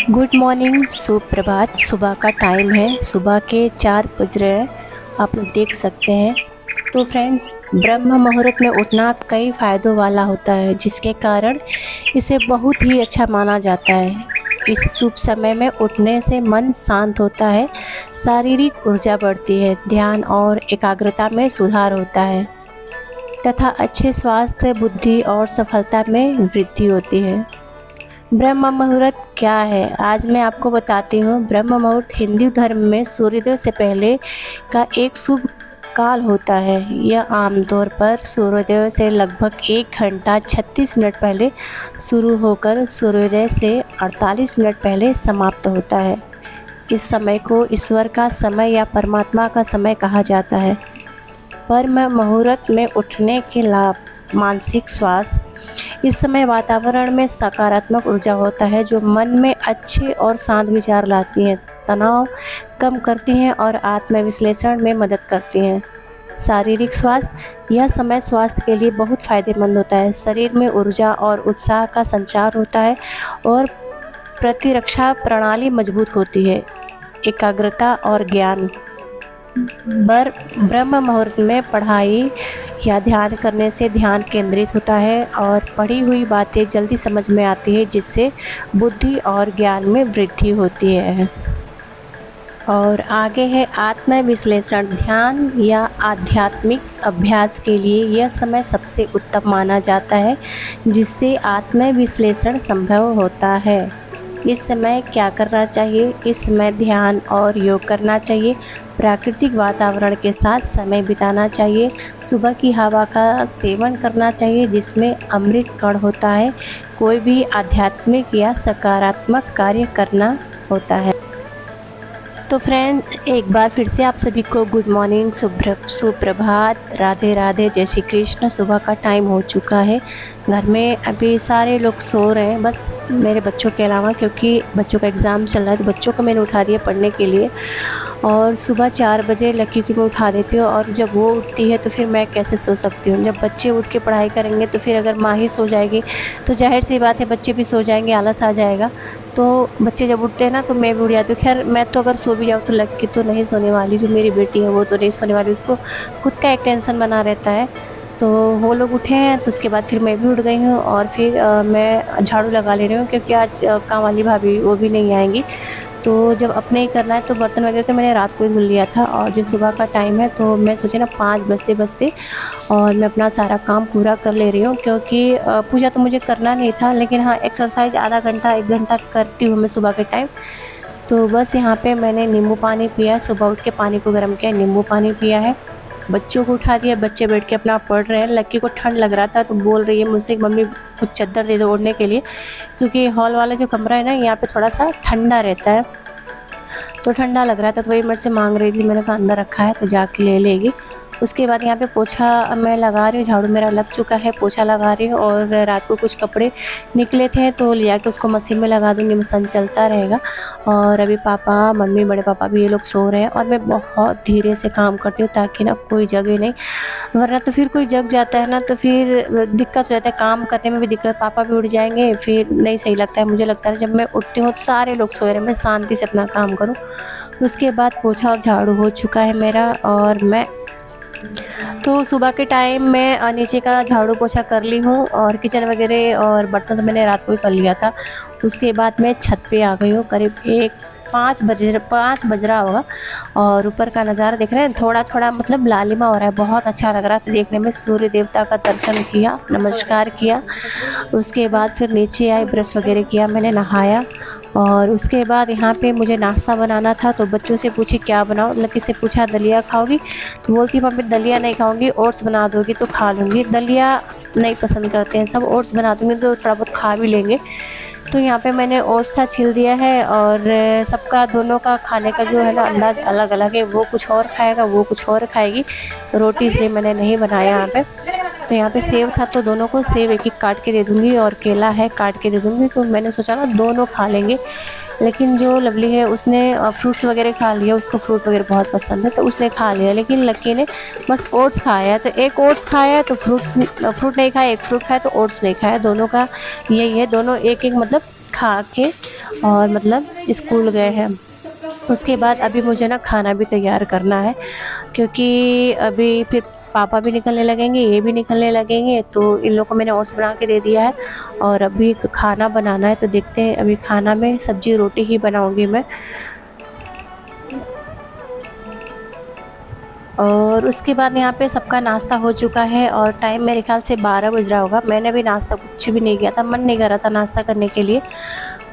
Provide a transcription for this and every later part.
Good morning, सुप्रभात। सुबह का टाइम है, सुबह के 4 बज रहे हैं, आप लोग देख सकते हैं। तो फ्रेंड्स, ब्रह्म मुहूर्त में उठना कई फ़ायदों वाला होता है, जिसके कारण इसे बहुत ही अच्छा माना जाता है। इस शुभ समय में उठने से मन शांत होता है, शारीरिक ऊर्जा बढ़ती है, ध्यान और एकाग्रता में सुधार होता है तथा अच्छे स्वास्थ्य, बुद्धि और सफलता में वृद्धि होती है। ब्रह्म मुहूर्त क्या है, आज मैं आपको बताती हूँ। ब्रह्म मुहूर्त हिंदू धर्म में सूर्योदय से पहले का एक शुभ काल होता है। यह आमतौर पर सूर्योदय से लगभग 1 घंटा 36 मिनट पहले शुरू होकर सूर्योदय से 48 मिनट पहले समाप्त होता है। इस समय को ईश्वर का समय या परमात्मा का समय कहा जाता है। ब्रह्म मुहूर्त में उठने के लाभ: मानसिक स्वास्थ्य: इस समय वातावरण में सकारात्मक ऊर्जा होता है, जो मन में अच्छे और शांत विचार लाती हैं, तनाव कम करती हैं और आत्मविश्लेषण में मदद करती हैं। शारीरिक स्वास्थ्य: यह समय स्वास्थ्य के लिए बहुत फायदेमंद होता है। शरीर में ऊर्जा और उत्साह का संचार होता है और प्रतिरक्षा प्रणाली मजबूत होती है। एकाग्रता और ज्ञान: ब्रह्म मुहूर्त में पढ़ाई या ध्यान करने से ध्यान केंद्रित होता है और पढ़ी हुई बातें जल्दी समझ में आती है, जिससे बुद्धि और ज्ञान में वृद्धि होती है। और आगे है आत्मविश्लेषण: ध्यान या आध्यात्मिक अभ्यास के लिए यह समय सबसे उत्तम माना जाता है, जिससे आत्मविश्लेषण संभव होता है। इस समय क्या करना चाहिए? इस समय ध्यान और योग करना चाहिए, प्राकृतिक वातावरण के साथ समय बिताना चाहिए, सुबह की हवा का सेवन करना चाहिए जिसमें अमृत कण होता है, कोई भी आध्यात्मिक या सकारात्मक कार्य करना होता है। तो फ्रेंड, एक बार फिर से आप सभी को गुड मॉर्निंग, सुप्रभात, राधे राधे, जय श्री कृष्ण। सुबह का टाइम हो चुका है। घर में अभी सारे लोग सो रहे हैं, बस मेरे बच्चों के अलावा, क्योंकि बच्चों का एग्ज़ाम चल रहा है। तो बच्चों को मैंने उठा दिया पढ़ने के लिए और सुबह 4 बजे लक्की को मैं उठा देती हूँ। और जब वो उठती है तो फिर मैं कैसे सो सकती हूँ? जब बच्चे उठ के पढ़ाई करेंगे तो फिर अगर माँ ही सो जाएगी तो जाहिर सी बात है बच्चे भी सो जाएंगे, आलस आ जाएगा। तो बच्चे जब उठते हैं ना तो मैं भी उठ जाती हूँ। खैर, मैं तो अगर सो भी जाऊँ तो लक्की तो नहीं सोने वाली, जो मेरी बेटी है वो तो नहीं सोने वाली, उसको खुद का एक टेंशन बना रहता है। तो वो लोग उठे हैं तो उसके बाद फिर मैं भी उठ गई हूँ और फिर मैं झाड़ू लगा ले रही हूँ, क्योंकि आज काम वाली भाभी वो भी नहीं आएंगी। तो जब अपने ही करना है तो बर्तन वगैरह तो मैंने रात को ही धुल लिया था। और जो सुबह का टाइम है तो मैं सोची ना 5 बजते बजते और मैं अपना सारा काम पूरा कर ले रही हूँ, क्योंकि पूजा तो मुझे करना नहीं था, लेकिन हाँ एक्सरसाइज आधा घंटा 1 घंटा करती हूँ मैं सुबह के टाइम। तो बस यहाँ पे मैंने नींबू पानी पिया, सुबह उठ के पानी को गर्म किया, नींबू पानी पिया है। बच्चों को उठा दिया, बच्चे बैठ के अपना पढ़ रहे हैं। लक्की को ठंड लग रहा था तो बोल रही है मुझसे, मम्मी कुछ चादर दे दो ओढ़ने के लिए, क्योंकि हॉल वाला जो कमरा है ना यहाँ पे थोड़ा सा ठंडा रहता है, तो ठंडा लग रहा था। तो वही मेरे से मांग रही थी, मैंने कहा अंदर रखा है तो जाके ले लेगी। उसके बाद यहाँ पे पोछा मैं लगा रही हूँ, झाड़ू मेरा लग चुका है, पोछा लगा रही हूँ। और रात को कुछ कपड़े निकले थे तो ले आके उसको मशीन में लगा दूँगी, मशीन चलता रहेगा। और अभी पापा, मम्मी, बड़े पापा भी ये लोग सो रहे हैं और मैं बहुत धीरे से काम करती हूँ ताकि ना कोई जगे नहीं, वरना तो फिर कोई जग जाता है ना तो फिर दिक्कत हो जाता है, काम करने में भी दिक्कत, पापा भी उठ जाएंगे, फिर नहीं सही लगता है। मुझे लगता है जब मैं उठती हूँ तो सारे लोग सोए रहे, मैं शांति से अपना काम करूँ। उसके बाद पोछा और झाड़ू हो चुका है मेरा। और मैं तो सुबह के टाइम मैं नीचे का झाड़ू पोछा कर ली हूँ और किचन वगैरह और बर्तन तो मैंने रात को ही कर लिया था। उसके बाद मैं छत पे आ गई हूँ, करीब 5 बज रहा होगा। और ऊपर का नज़ारा देख रहे हैं, थोड़ा थोड़ा मतलब लालिमा हो रहा है, बहुत अच्छा लग रहा था देखने में। सूर्य देवता का दर्शन किया, नमस्कार किया। उसके बाद फिर नीचे आई, ब्रश वगैरह किया, मैंने नहाया। और उसके बाद यहाँ पे मुझे नाश्ता बनाना था, तो बच्चों से पूछी क्या बनाऊँ। लकी से पूछा दलिया खाओगी, तो बोलती मम्मी दलिया नहीं खाऊंगी, ओट्स बना दोगी तो खा लूँगी। दलिया नहीं पसंद करते हैं सब, ओट्स बना दूँगी तो थोड़ा बहुत खा भी लेंगे। तो यहाँ पे मैंने ओट्स था छील दिया है। और सबका दोनों का खाने का जो है ना अंदाज़ अलग अलग है, वो कुछ और खाएगा, वो कुछ और खाएगी। रोटी इसलिए मैंने नहीं बनाया यहाँ पे। तो यहाँ पे सेब था तो दोनों को सेब एक एक काट के दे दूँगी और केला है काट के दे दूँगी। तो मैंने सोचा ना दोनों खा लेंगे, लेकिन जो लवली है उसने फ्रूट्स वगैरह खा लिया, उसको फ्रूट वगैरह बहुत पसंद है तो उसने खा लिया। लेकिन लक्की ने बस ओट्स खाया, तो एक ओट्स खाया तो फ्रूट नहीं खाया, एक फ्रूट खाया तो ओट्स नहीं खाया। दोनों का यही है, दोनों एक एक मतलब खा के और मतलब स्कूल गए हैं। उसके बाद अभी मुझे ना खाना भी तैयार करना है, क्योंकि अभी फिर पापा भी निकलने लगेंगे, ये भी निकलने लगेंगे, तो इन लोगों को मैंने ओट्स बना के दे दिया है और अभी खाना बनाना है। तो देखते हैं, अभी खाना में सब्जी रोटी ही बनाऊंगी मैं। और उसके बाद यहाँ पे सबका नाश्ता हो चुका है और टाइम मेरे ख्याल से 12 बज रहा होगा। मैंने भी नाश्ता कुछ भी नहीं किया था, मन नहीं कर रहा था नाश्ता करने के लिए,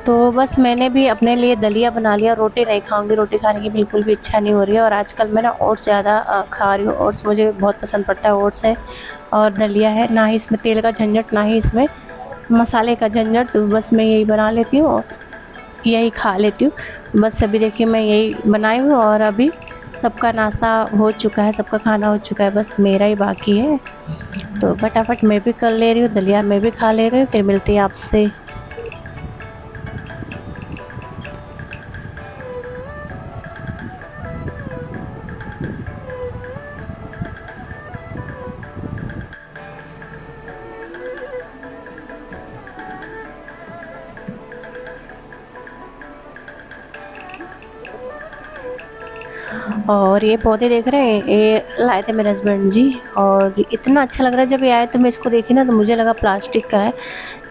तो बस मैंने भी अपने लिए दलिया बना लिया। रोटी नहीं खाऊंगी, रोटी खाने की बिल्कुल भी इच्छा नहीं हो रही है। और आजकल मैं ना ओट्स ज़्यादा खा रही हूँ। ओट्स मुझे बहुत पसंद पड़ता है। ओट्स है और दलिया है, ना ही इसमें तेल का झंझट, ना ही इसमें मसाले का झंझट। तो बस मैं यही बना लेती हूँ और यही खा लेती हूँ। बस अभी देखिए मैं यही बनाई हूँ और अभी सबका नाश्ता हो चुका है, सबका खाना हो चुका है, बस मेरा ही बाकी है। तो फटाफट मैं भी कर ले रही हूँ, दलिया मैं भी खा ले रही हूँ, फिर मिलती है आपसे। और ये पौधे देख रहे हैं, ये लाए थे मेरे हस्बैंड जी और इतना अच्छा लग रहा है। जब ये आए तो मैं इसको देखी ना तो मुझे लगा प्लास्टिक का है,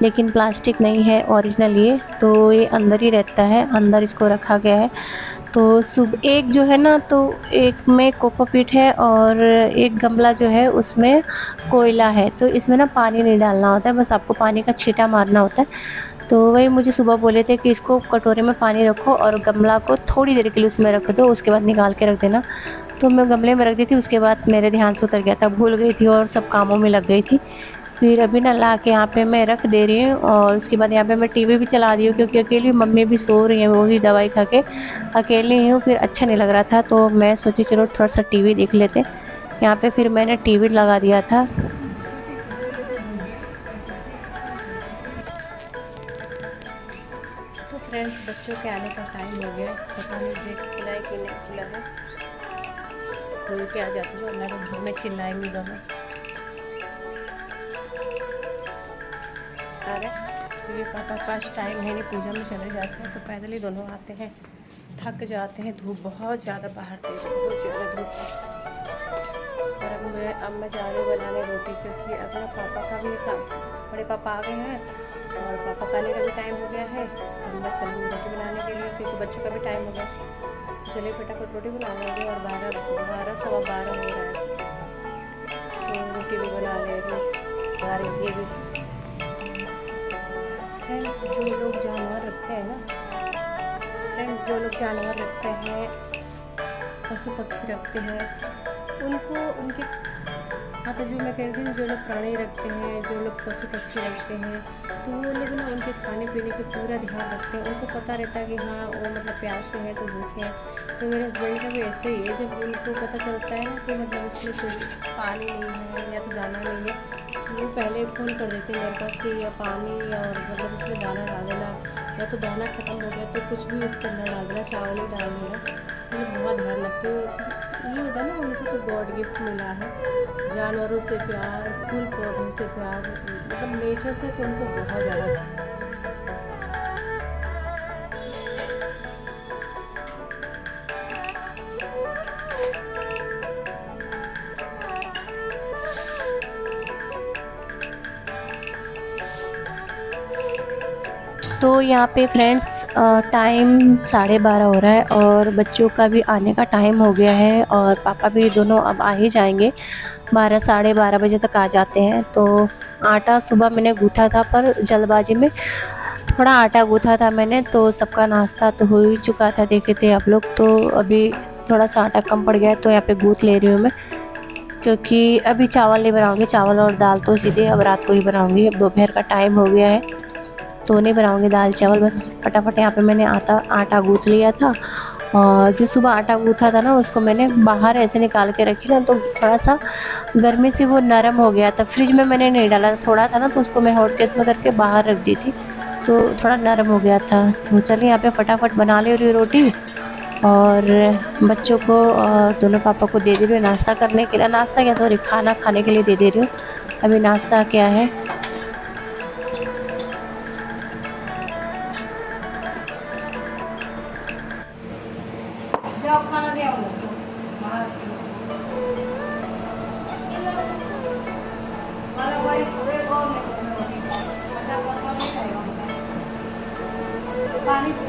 लेकिन प्लास्टिक नहीं है, ओरिजिनल ये। तो ये अंदर ही रहता है, अंदर इसको रखा गया है। तो सुबह एक जो है ना, तो एक में कोकोपीट है और एक गमला जो है उसमें कोयला है। तो इसमें ना पानी नहीं डालना होता है, बस आपको पानी का छींटा मारना होता है। तो वही मुझे सुबह बोले थे कि इसको कटोरे में पानी रखो और गमला को थोड़ी देर के लिए उसमें रख दो, उसके बाद निकाल के रख देना। तो मैं गमले में रख दी थी, उसके बाद मेरे ध्यान से उतर गया था, भूल गई थी और सब कामों में लग गई थी। फिर अभी ना ला के यहाँ पे मैं रख दे रही हूँ और उसके बाद यहाँ पे मैं टीवी भी चला दी हूँ, क्योंकि अकेली मम्मी भी सो रही हैं, वो भी दवाई खा के अकेली हूँ। फिर अच्छा नहीं लग रहा था तो मैं सोची चलो थोड़ा सा टीवी देख लेते। यहाँ पे फिर मैंने टीवी लगा दिया था। तो फ्रेंड्स, बच्चों के आने का टाइम हो गया, पता नहीं गेट खुला है कि नहीं खुला है। खोल के आ जाती हूँ, मैं तो घर में चिल्लाएंगी दोनों। अरे क्योंकि पापा के पास टाइम है नहीं, पूजा में चले जाते हैं तो पैदल ही दोनों आते हैं, थक जाते हैं। धूप बहुत ज़्यादा बाहर तेज, बहुत ज़्यादा धूप है। और अब मैं जा रही हूँ बनाने रोटी, क्योंकि अब ना पापा का भी काम, बड़े पापा आ गए हैं और पापा का आने का भी टाइम हो गया है। तो मैं चलूँगी रोटी बनाने के लिए, क्योंकि बच्चों का भी टाइम हो गया। चलिए फटाफट रोटी बना लेंगे और 12 सवा 12 हो रहा है, तो रोटी भी बना ले रही भी। फ्रेंड्स, जो लोग जानवर रखते हैं ना, फ्रेंड्स जो लोग जानवर रखते हैं, पशु पक्षी रखते हैं, उनको उनके मतलब जो मैं कह रही हूँ, जो लोग प्राणी रखते हैं, जो लोग पशु पक्षी रखते हैं, तो वो लोग ना उनके खाने पीने का पूरा ध्यान रखते हैं। उनको पता रहता है कि हाँ वो मतलब प्यासे हैं तो भूखे हैं। तो मेरे हस्बैंड का भी ऐसे ही है, जब उनको पता चलता है ना कि मतलब उसमें कोई पानी नहीं है या तो दाना नहीं है, तो वो पहले फ़ोन कर देते हैं मेरे पास कि या पानी और मतलब उसमें दाना डाल देना, या तो दाना ख़त्म हो गया तो कुछ भी उसके अंदर डाल देना, चावल ही डाल देना। मतलब बहुत ध्यान रखते हो। ये होता है ना, उनको तो गॉड गिफ्ट मिला है, जानवरों से प्यार, फूल पौधों से प्यार, मतलब नेचर से तो उनको बहुत ज़्यादा। तो यहाँ पे फ्रेंड्स टाइम 12:30 हो रहा है और बच्चों का भी आने का टाइम हो गया है और पापा भी दोनों अब आ ही जाएंगे, 12 साढ़े 12 बजे तक आ जाते हैं। तो आटा सुबह मैंने गूँथा था, पर जल्दबाजी में थोड़ा आटा गूँथा था मैंने, तो सबका नाश्ता तो हो ही चुका था, देखे थे आप लोग। तो अभी थोड़ा सा आटा कम पड़ गया तो यहाँ पे गूँथ ले रही हूँ मैं, क्योंकि अभी चावल नहीं बनाऊँगी, चावल और दाल तो सीधे अब रात को ही बनाऊँगी। अब दोपहर का टाइम हो गया है तो नहीं बनाऊँगी दाल चावल। बस फटाफट यहाँ पे मैंने आटा गूँथ लिया था और जो सुबह आटा गूँथा था ना उसको मैंने बाहर ऐसे निकाल के रखी ना, तो थोड़ा सा गर्मी से वो नरम हो गया था। फ्रिज में मैंने नहीं डाला, थोड़ा था ना तो उसको मैं हॉट केस में करके बाहर रख दी थी, तो थोड़ा नरम हो गया था। तो चलिए यहाँ पे फटाफट बना ले रही हूँ रोटी और बच्चों को दोनों पापा को दे दे रही हूँ नाश्ता करने के लिए, नाश्ता क्या सॉरी खाना खाने के लिए दे दे रही हूँ। अभी नाश्ता क्या है,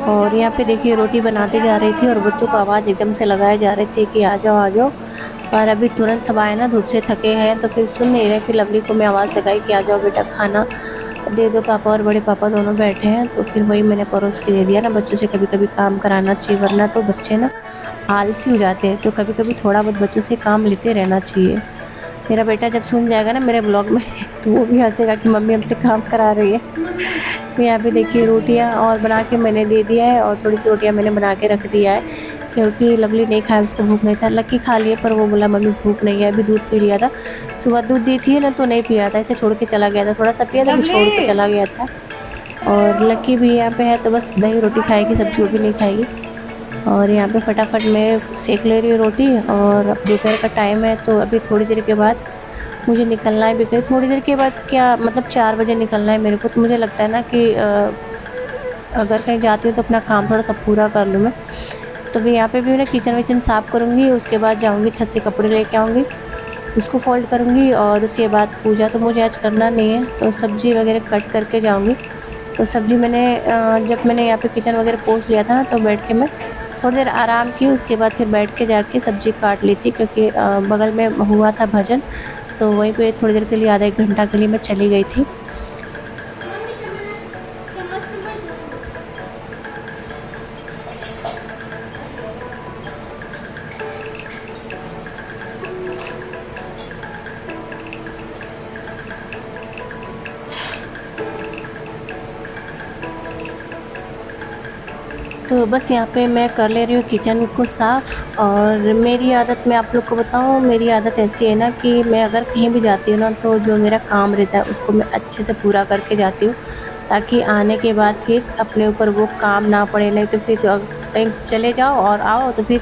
और यहाँ पे देखिए रोटी बनाते जा रही थी और बच्चों को आवाज़ एकदम से लगाए जा रहे थे कि आ जाओ आ जाओ। और अभी तुरंत सब आए ना, धूप से थके हैं तो फिर सुन नहीं रहे। फिर लवली को मैं आवाज़ लगाई कि आ जाओ बेटा, खाना दे दो। पापा और बड़े पापा दोनों बैठे हैं तो फिर वही मैंने परोस के दे दिया ना। बच्चों से कभी कभी काम कराना चाहिए, वरना तो बच्चे ना आलसी हो जाते हैं। तो कभी कभी थोड़ा बहुत बच्चों से काम लेते रहना चाहिए। मेरा बेटा जब सुन जाएगा ना मेरे ब्लॉग में तो वो भी हंसेगा कि मम्मी हमसे काम करा रही है। तो यहाँ पे देखिए रोटियाँ और बना के मैंने दे दिया है और थोड़ी सी रोटियाँ मैंने बना के रख दिया है, क्योंकि लवली नहीं खाया, उसको भूख नहीं था। लक्की खा लिए पर वो बोला मम्मी भूख नहीं है। अभी दूध पी लिया था, सुबह दूध दी थी ना तो नहीं पिया था, इसे छोड़ के चला गया था। थोड़ा सा पिया था, छोड़ के चला गया था। और लक्की भी यहाँ पे है तो बस दही रोटी खाएगी, सब्जी वो भी नहीं खाएगी। और यहाँ पे फटाफट मैं सेक ले रही हूँ रोटी। और अब दोपहर का टाइम है तो अभी थोड़ी देर के बाद मुझे निकलना है भी। कहीं थोड़ी देर के बाद क्या मतलब 4 बजे निकलना है मेरे को। तो मुझे लगता है ना कि अगर कहीं जाती हूँ तो अपना काम थोड़ा सा पूरा कर लूँ मैं। तो भी यहाँ पे भी ना किचन विचन साफ़ करूँगी, उसके बाद जाऊँगी छत से कपड़े लेके आऊँगी, उसको फोल्ड करूँगी। और उसके बाद पूजा तो मुझे आज करना नहीं है, तो सब्ज़ी वगैरह कट करके जाऊँगी। तो सब्ज़ी मैंने जब मैंने यहाँ पे किचन वगैरह पोंछ लिया था ना तो बैठ के मैं थोड़ी देर आराम की। उसके बाद फिर बैठ के जाके सब्ज़ी काट ली थी, क्योंकि बगल में हुआ था भजन, तो वहीं पे थोड़ी देर के लिए आधा 1 घंटा के लिए मैं चली गई थी। तो बस यहाँ पे मैं कर ले रही हूँ किचन को साफ़। और मेरी आदत मैं आप लोग को बताऊँ, मेरी आदत ऐसी है ना कि मैं अगर कहीं भी जाती हूँ ना तो जो मेरा काम रहता है उसको मैं अच्छे से पूरा करके जाती हूँ, ताकि आने के बाद फिर अपने ऊपर वो काम ना पड़े। नहीं तो फिर कहीं चले जाओ और आओ तो फिर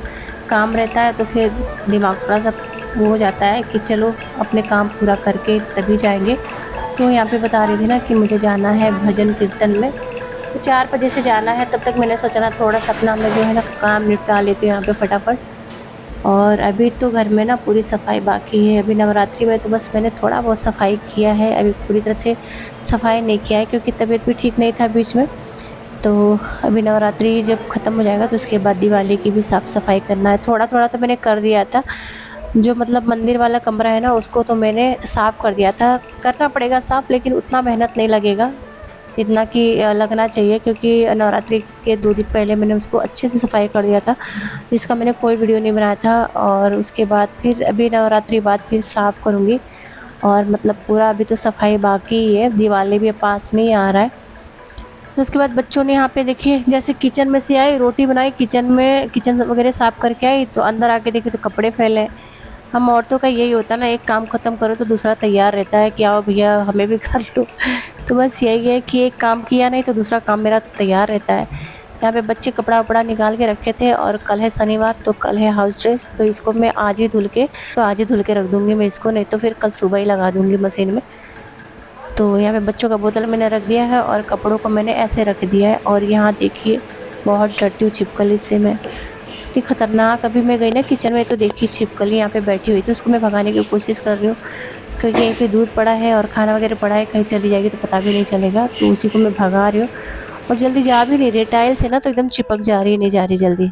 काम रहता है तो फिर दिमाग थोड़ा सा वो हो जाता है कि चलो अपने काम पूरा करके तभी जाएंगे। तो यहाँ पे बता रही थी ना कि मुझे जाना है भजन कीर्तन में, तो 4 बजे से जाना है। तब तक मैंने सोचा ना थोड़ा सा अपना मैं जो है ना काम निपटा लेती हूँ यहाँ पे फटाफट। और अभी तो घर में ना पूरी सफाई बाकी है। अभी नवरात्रि में तो बस मैंने थोड़ा बहुत सफाई किया है, अभी पूरी तरह से सफाई नहीं किया है क्योंकि तबीयत भी ठीक नहीं था बीच में। तो अभी नवरात्रि जब ख़त्म हो जाएगा तो उसके बाद दिवाली की भी साफ़ सफाई करना है। थोड़ा थोड़ा तो मैंने कर दिया था, जो मतलब मंदिर वाला कमरा है ना उसको तो मैंने साफ़ कर दिया था। करना पड़ेगा साफ़, लेकिन उतना मेहनत नहीं लगेगा जितना कि लगना चाहिए, क्योंकि नवरात्रि के 2 दिन पहले मैंने उसको अच्छे से सफाई कर दिया था, जिसका मैंने कोई वीडियो नहीं बनाया था। और उसके बाद फिर अभी नवरात्रि बाद फिर साफ़ करूँगी। और मतलब पूरा अभी तो सफाई बाकी ही है, दिवाली भी पास में ही आ रहा है। तो उसके बाद बच्चों ने यहाँ पे देखिए जैसे किचन में से आई, रोटी बनाई, किचन वगैरह साफ़ करके आई तो अंदर आके देखे तो कपड़े फैले। हम औरतों का यही होता है ना, एक काम ख़त्म करो तो दूसरा तैयार रहता है कि आओ भैया हमें भी कर लो। तो बस यही है कि एक काम किया नहीं तो दूसरा काम मेरा तैयार रहता है। यहाँ पे बच्चे कपड़ा वपड़ा निकाल के रखे थे और कल है शनिवार तो कल है हाउस ड्रेस, तो इसको मैं आज ही धुल के रख दूँगी मैं इसको, नहीं तो फिर कल सुबह ही लगा दूँगी मशीन में। तो यहाँ पे बच्चों का बोतल मैंने रख दिया है और कपड़ों को मैंने ऐसे रख दिया है। और यहाँ देखिए बहुत डरती हूँ छिपकली से मैं, इतनी ख़तरनाक। अभी मैं गई ना किचन में तो देखी छिपकली यहाँ पे बैठी हुई थी, उसको मैं भगाने की कोशिश कर रही हूँ क्योंकि यहीं पे दूध पड़ा है और खाना वगैरह पड़ा है, कहीं चली जाएगी तो पता भी नहीं चलेगा। तो उसी को मैं भगा रही हूँ और जल्दी जा भी नहीं रही, टाइल्स है ना तो एकदम चिपक जा रही है, नहीं जा रही जल्दी।